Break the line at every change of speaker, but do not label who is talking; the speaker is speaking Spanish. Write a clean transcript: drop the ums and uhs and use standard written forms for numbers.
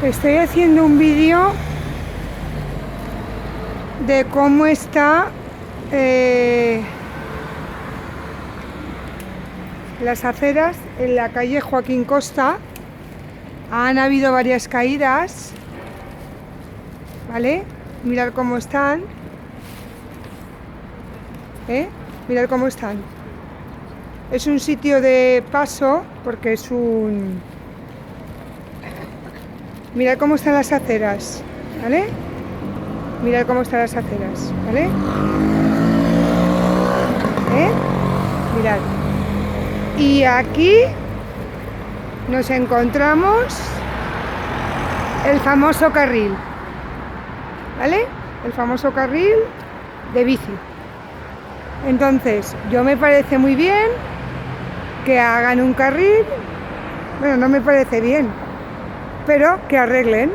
Estoy haciendo un vídeo de cómo está las aceras en la calle Joaquín Costa. Han habido varias caídas, ¿vale? Mirad cómo están, mirad cómo están. Es un sitio de paso porque es un... Mirad cómo están las aceras, ¿vale? Mirad cómo están las aceras, ¿vale? Mirad. Y aquí nos encontramos el famoso carril, ¿vale? El famoso carril de bici. Entonces, yo me parece muy bien que hagan un carril, bueno, no me parece bien, pero que arreglen.